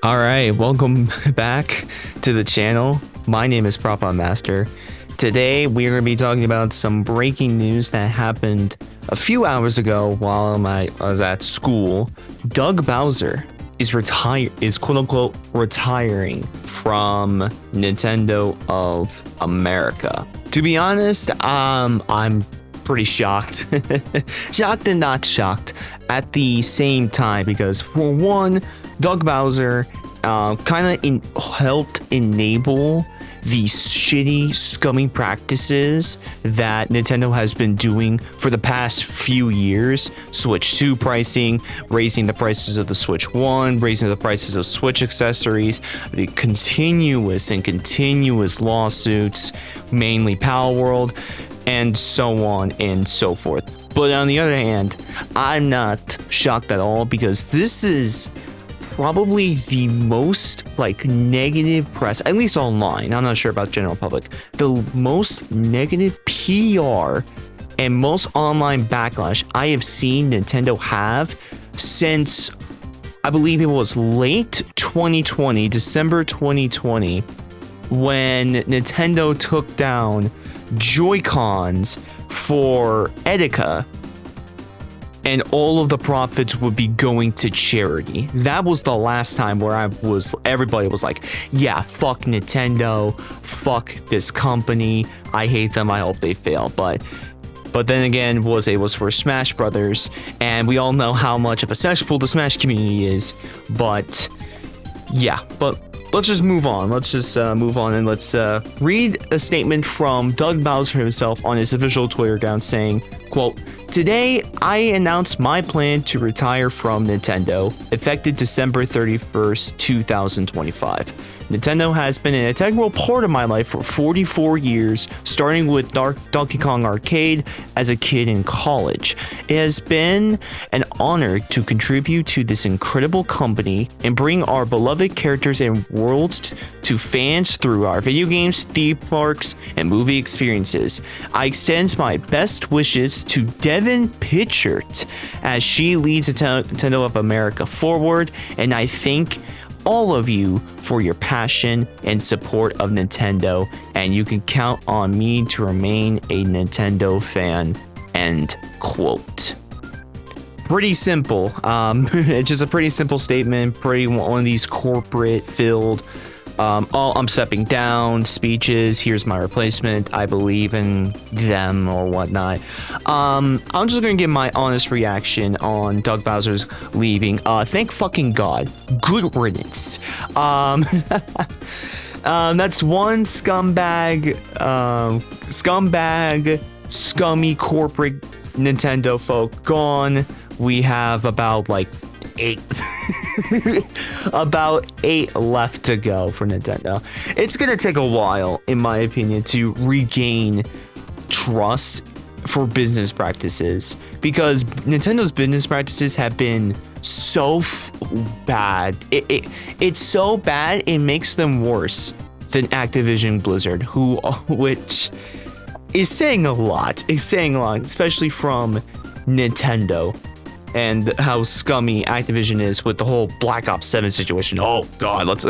All right, welcome back to the channel. My name is Propa Master. Today we're going to be talking about some breaking news that happened a few hours ago while I was at school. Doug Bowser is quote unquote retiring from Nintendo of America. To be honest, I'm pretty shocked. Shocked and not shocked at the same time, because for one, Doug Bowser kind of helped enable the shitty, scummy practices that Nintendo has been doing for the past few years. Switch 2 pricing, raising the prices of the Switch 1, raising the prices of Switch accessories, the continuous lawsuits, mainly Palworld, and so on and so forth. But on the other hand, I'm not shocked at all, because this is probably the most negative press, at least online. I'm not sure about general public. The most negative PR and most online backlash I have seen Nintendo have since, I believe it was late 2020, December 2020, when Nintendo took down Joy-Cons for Etika, and all of the profits would be going to charity. That was the last time where everybody was like, yeah, fuck Nintendo, fuck this company, I hate them, I hope they fail. But then again, it was for Smash Brothers, and we all know how much of a cesspool the Smash community is. But yeah, let's just move on. And let's read a statement from Doug Bowser himself on his official Twitter account saying, quote, "Today, I announce my plan to retire from Nintendo, effective December 31st, 2025. Nintendo has been an integral part of my life for 44 years, starting with Donkey Kong Arcade as a kid in college. It has been an honor to contribute to this incredible company and bring our beloved characters and worlds to fans through our video games, theme parks, and movie experiences. I extend my best wishes to Devin Pitchert as she leads Nintendo of America forward, and I thank all of you for your passion and support of Nintendo, and you can count on me to remain a Nintendo fan." End quote. Pretty simple. It's just a pretty simple statement. Pretty one of these corporate filled, I'm stepping down speeches, here's my replacement, I believe in them, or whatnot. I'm just gonna give my honest reaction on Doug Bowser's leaving. Thank fucking God. Good riddance. That's one scumbag, scummy corporate Nintendo folk gone. We have about 8 about 8 left to go for Nintendo. It's gonna take a while, in my opinion, to regain trust for business practices, because Nintendo's business practices have been so bad. It's so bad it makes them worse than Activision Blizzard, which is saying a lot. Especially from Nintendo, and how scummy Activision is with the whole Black Ops 7 situation. Oh God, let's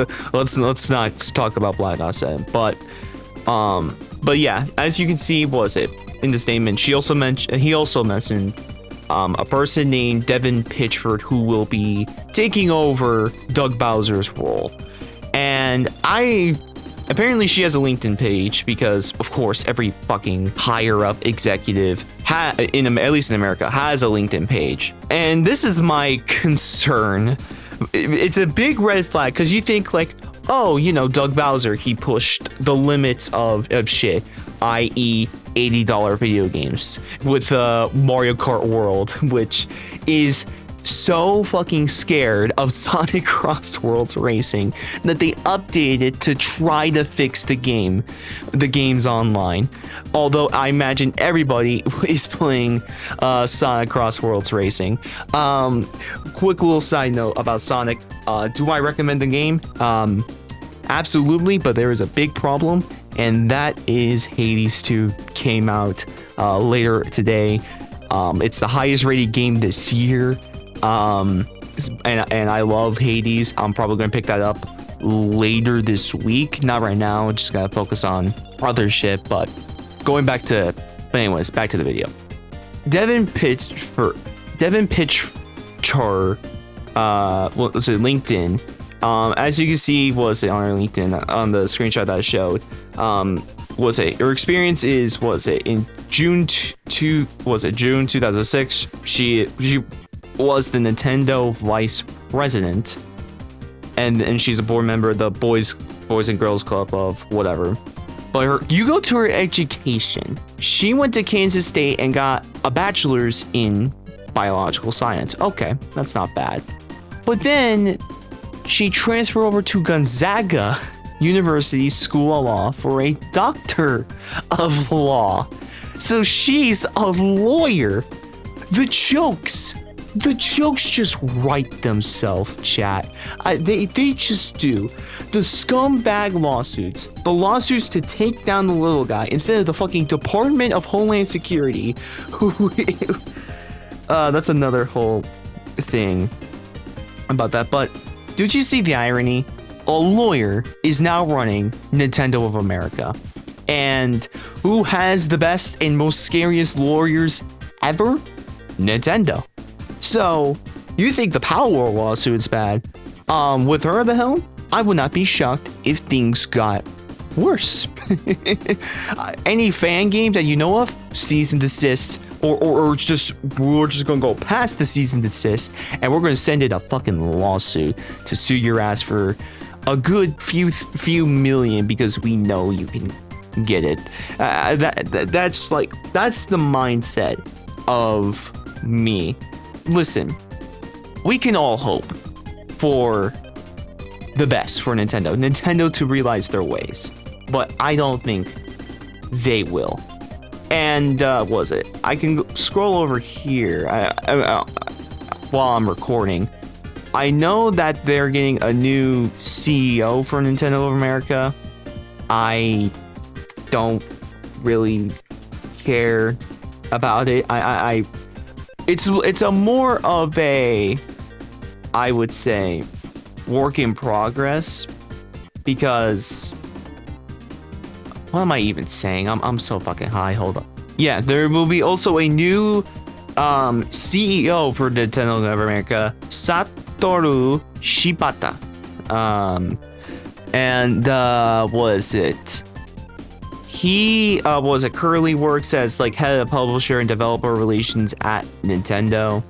not talk about Black Ops 7. But yeah, as you can see, was it in the statement? He also mentioned a person named Devin Pitchford, who will be taking over Doug Bowser's role, and apparently she has a LinkedIn page, because of course every fucking higher up executive at least in America has a LinkedIn page. And this is my concern. It's a big red flag, because you think Doug Bowser, he pushed the limits of shit, i.e. $80 video games with Mario Kart World, which is so fucking scared of Sonic Cross Worlds Racing that they updated to try to fix the games online. Although I imagine everybody is playing Sonic Cross Worlds Racing. Quick little side note about Sonic. Do I recommend the game? Absolutely, but there is a big problem, and that is Hades 2 came out later today. It's the highest rated game this year. and I love Hades. I'm probably gonna pick that up later this week. Not right now. Just gotta focus on other shit. But anyways, back to the video. Devin Pitchford, was it LinkedIn? As you can see, was it on our LinkedIn on the screenshot that I showed? Was it your experience is was it in June 2006? She was the Nintendo vice president, and she's a board member of the Boys and Girls Club of whatever. But you go to her education. She went to Kansas State and got a bachelor's in biological science. Okay, that's not bad. But then she transferred over to Gonzaga University School of Law for a doctor of law. So she's a lawyer. The jokes just write themselves, chat. They just do. The scumbag lawsuits, the lawsuits to take down the little guy instead of the fucking Department of Homeland Security. That's another whole thing about that. But did you see the irony? A lawyer is now running Nintendo of America. And who has the best and most scariest lawyers ever? Nintendo. So, you think the Power lawsuit's bad? With her at the helm, I would not be shocked if things got worse. Any fan games that you know of, cease and desist, or we're just gonna go past the cease and desist, and we're gonna send it a fucking lawsuit to sue your ass for a good few million because we know you can get it. That's the mindset of me. Listen, we can all hope for the best for Nintendo to realize their ways, but I don't think they will. And was it? I can scroll over here while I'm recording. I know that they're getting a new CEO for Nintendo of America. I don't really care about it. It's a more of a, I would say, work in progress, because what am I even saying? I'm so fucking high. Hold up. Yeah, there will be also a new CEO for Nintendo of America, Satoru Shibata. Was it? He currently works as like head of publisher and developer relations at Nintendo.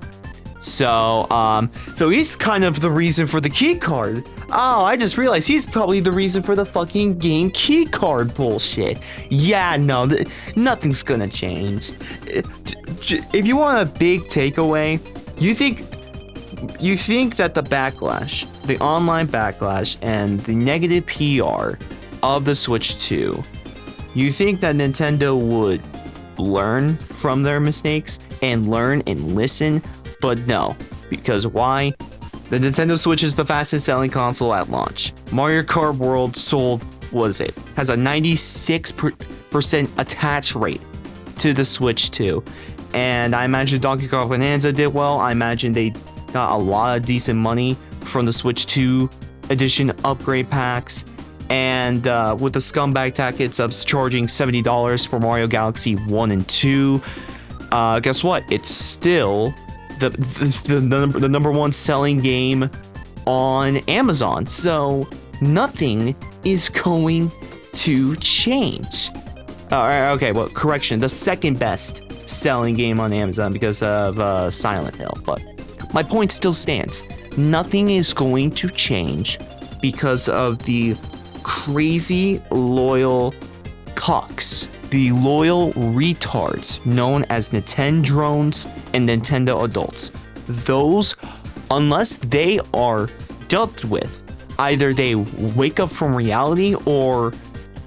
So he's kind of the reason for the key card. Oh, I just realized he's probably the reason for the fucking game key card bullshit. Yeah, no, nothing's gonna change. If you want a big takeaway, you think that the backlash, the online backlash, and the negative PR of the Switch 2, you think that Nintendo would learn from their mistakes and learn and listen? But no, because why? The Nintendo Switch is the fastest selling console at launch. Mario Kart World has a 96% attach rate to the Switch 2. And I imagine Donkey Kong Bonanza did well. I imagine they got a lot of decent money from the Switch 2 edition upgrade packs. And with the scumbag tactics of charging $70 for Mario Galaxy 1 and 2, guess what? It's still the number one selling game on Amazon. So nothing is going to change. Okay, well, correction, the second best selling game on Amazon because of Silent Hill. But my point still stands. Nothing is going to change because of the crazy loyal cocks, the loyal retards known as Nintendrones and Nintendo adults. Those, unless they are dealt with, either they wake up from reality or,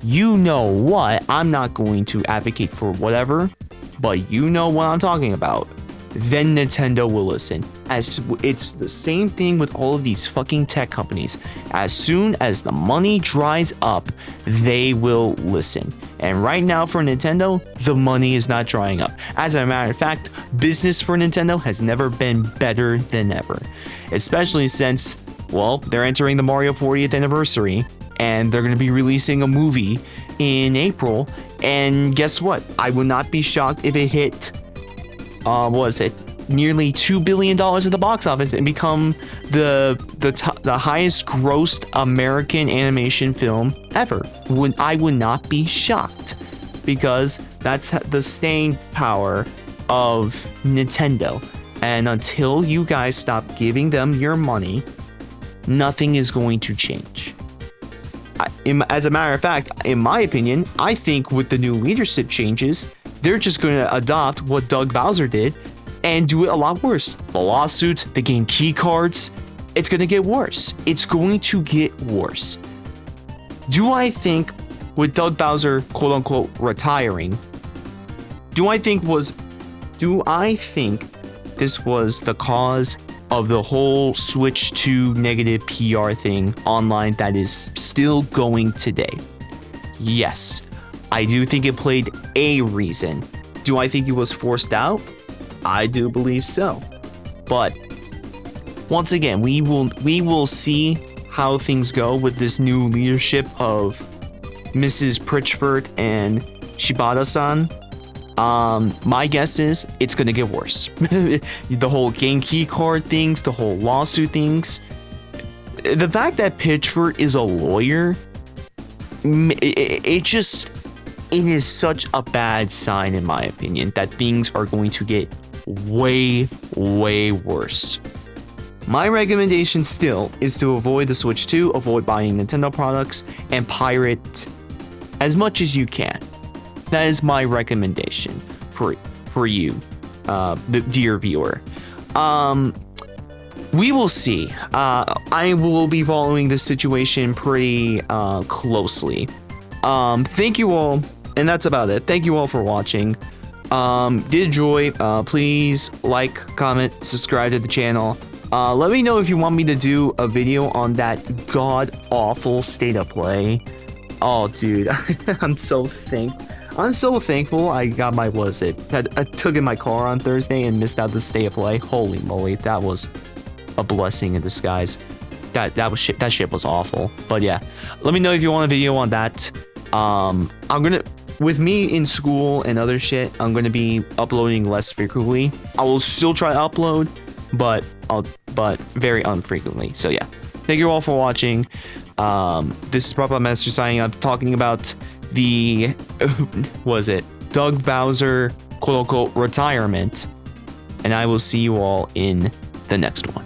you know what, I'm not going to advocate for whatever, but you know what I'm talking about, then Nintendo will listen. As it's the same thing with all of these fucking tech companies. As soon as the money dries up, they will listen. And right now for Nintendo, the money is not drying up. As a matter of fact, business for Nintendo has never been better than ever. especially since, well, they're entering the Mario 40th anniversary, and they're going to be releasing a movie in April. And guess what? I would not be shocked if it hit, what was it? Nearly $2 billion at the box office and become the highest grossed American animation film ever. I would not be shocked, because that's the staying power of Nintendo. And until you guys stop giving them your money, nothing is going to change. As a matter of fact, in my opinion, I think with the new leadership changes, they're just going to adopt what Doug Bowser did and do it a lot worse. The lawsuit, the game key cards, it's going to get worse. It's going to get worse. Do I think with Doug Bowser, quote unquote, retiring, do I think this was the cause of the whole Switch 2 negative PR thing online that is still going today? Yes, I do think it played a reason. Do I think it was forced out? I do believe so. But once again, we will see how things go with this new leadership of Mrs. Pritchford and Shibata-san. My guess is it's gonna get worse. The whole game key card things, the whole lawsuit things. The fact that Pritchford is a lawyer, it is such a bad sign, in my opinion, that things are going to get way, way worse. My recommendation still is to avoid the Switch 2, avoid buying Nintendo products, and pirate as much as you can. That is my recommendation for you, the dear viewer. We will see. I will be following this situation pretty closely. Thank you all, and that's about it. Thank you all for watching. Did enjoy, please like, comment, subscribe to the channel. Let me know if you want me to do a video on that god-awful state of play. Oh, dude, I'm so thankful I got my, I took in my car on Thursday and missed out the state of play. Holy moly, that was a blessing in disguise. That shit was awful. But yeah, let me know if you want a video on that. With me in school and other shit, I'm gonna be uploading less frequently. I will still try to upload, but very unfrequently. So yeah, thank you all for watching. This is Papa Master signing up, talking about the Doug Bowser quote unquote retirement, and I will see you all in the next one.